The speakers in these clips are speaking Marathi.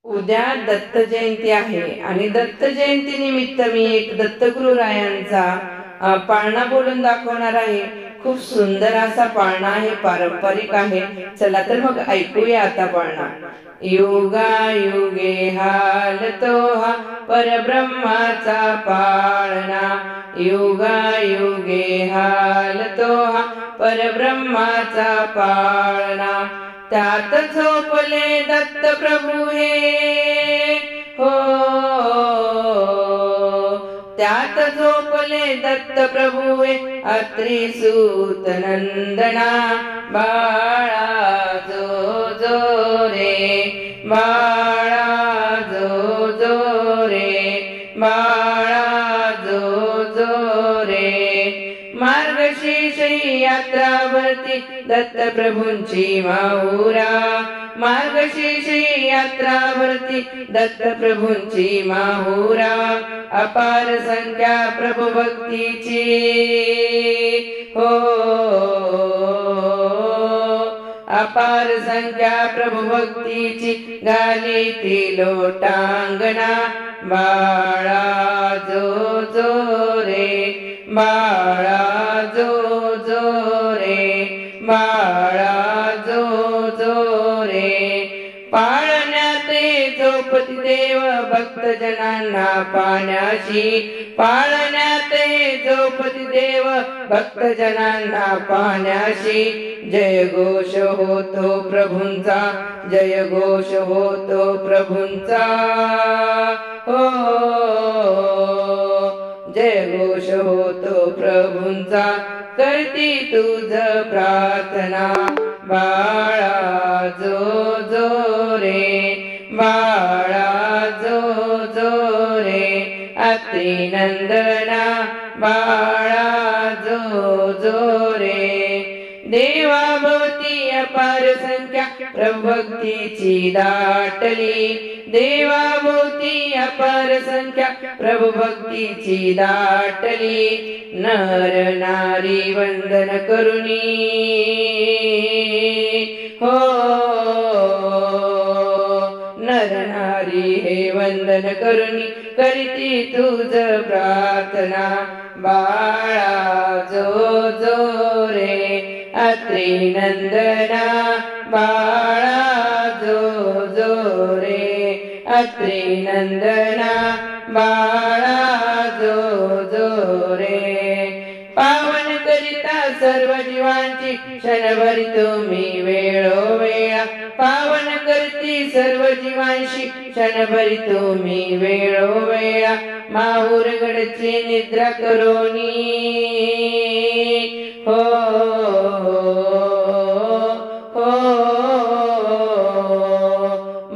उद्या दत्त जयंती आहे आणि दत्त जयंती निमित्त मी एक दत्तगुरुरायांचा पाळणा बोलून दाखवणार आहे। खूप सुंदर असा पाळणा आहे, पारंपरिक आहे। चला तर मग ऐकूया आता पाळणा। युगा युगे हालतो हा परब्रह्माचा पाळणा, युगा युगे हालतो हा परब्रह्माचा पाळणा। त्यात झोपले दत्त प्रभू हे हो, त्यात झोपले दत्त प्रभू हे अत्रि सूत नंदना। बाळा जो जो रे, बाळा जो जो रे, बाळा जो जो रे। मार्गशीर्ष यात्रा भरती दत्त प्रभूंची माहुरा, मार्गशीर्ष यात्रा भरती दत्त प्रभूंची माहुरा। अपार संख्या प्रभू भक्तीची हो, अपार संख्या प्रभू भक्तीची गाली त्रिलोटांगणा। बाळा जो जो रे, बाळा जो जो रे, बाळा जो जो रे। पाळण्यात झोपती देव भक्त जनांना पाण्याशी, पाळण्यात झोपती देव भक्त जनांना पाण्याशी। जय घोष होतो प्रभूंचा, जय घोष होतो प्रभूंचा हो, जय घोष होतो प्रभूंचा। करती तुझ प्रार्थना बाळा जो जो रे, बाळा जो जो रे। अत्रि नंदना बाळा जो जो रे। देवाभोवती अपार संख्या प्रभू भक्तीची दाटली, देवाभोवती अपार संख्या प्रभू भक्तीची दाटली। नर नारी वंदन करुणी हो, नर नारी हे वंदन करुणी करीती तुझ प्रार्थना। बाळा जो जो रे, अत्रि नंदना बाळा जो जो रे, अत्रि नंदना बाळा जो जो रे। पावन करिता सर्व जीवांची क्षणभरी तुम्ही वेळोवेळा, पावन करती सर्व जीवांशी क्षणभरी तुम्ही वेळोवेळा। माहुरगडची निद्रा करोनी हो, हो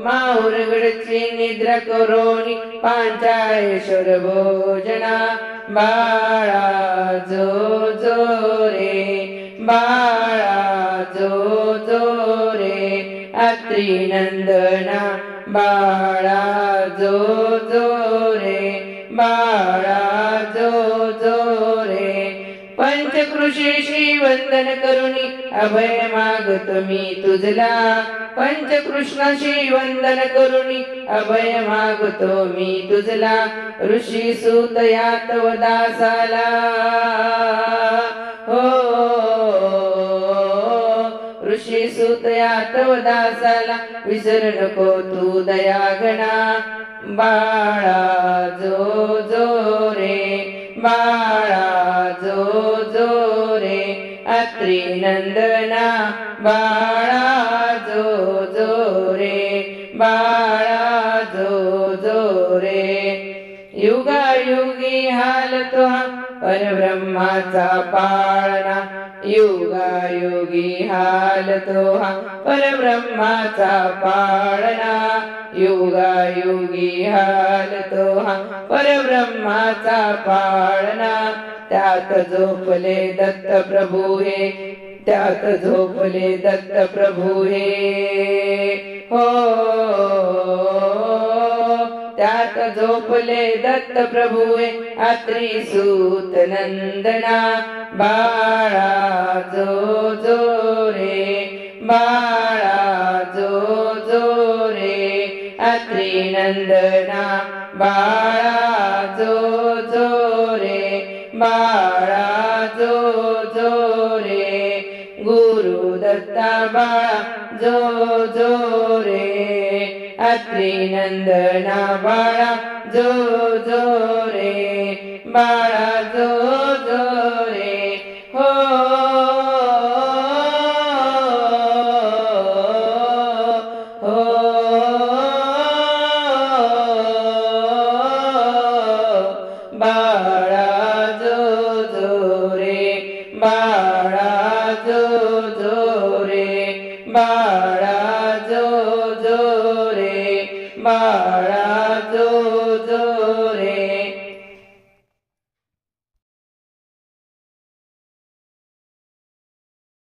माहुरगडची निद्रा करोनी पांचाळेश्वर भोजना। बाळा जो जो रे, बाळा जो जो रे। अत्रि नंदना बाळा जो जो रे, बाळा जो जो रे। पंचकृषीशी वंदन करुणी अभय मागतो मी तुझला, पंचकृष्णाशी वंदन करुणी अभय मागतो मी तुझला। ऋषी सूत यातव दासाला हो, ऋषी सूत यातव दासाला विसरू नको तू दयागणा। बाळा जो जो रे, बाळा जो जो रे। अत्रि नंदना बाळा जो जो रे, बाळा जो जो रे। युगायुगी हालतो हा परब्रह्माचा पाळणा, युगायुगी हालतो हा परब्रह्माचा पाळणा। युगायुगी हालतो हा परब्रह्माचा पाळणा। त्यात झोपले दत्त प्रभू हे, त्यात झोपले दत्त प्रभू हे हो, त्यात झोपले दत्त प्रभू हे अत्रि सूत नंदना। बाळा जो जो रे, बाळा जो जो रे। अत्री नंदना बाळा जो जो रे बाळा जो जो रे गुरु दत्ता बाळा जो जो रे अत्री नंदना बाळा जो जो रे बाळा जो जो रे हो बाळा जो जो रे बाळा जो जो रे बाळा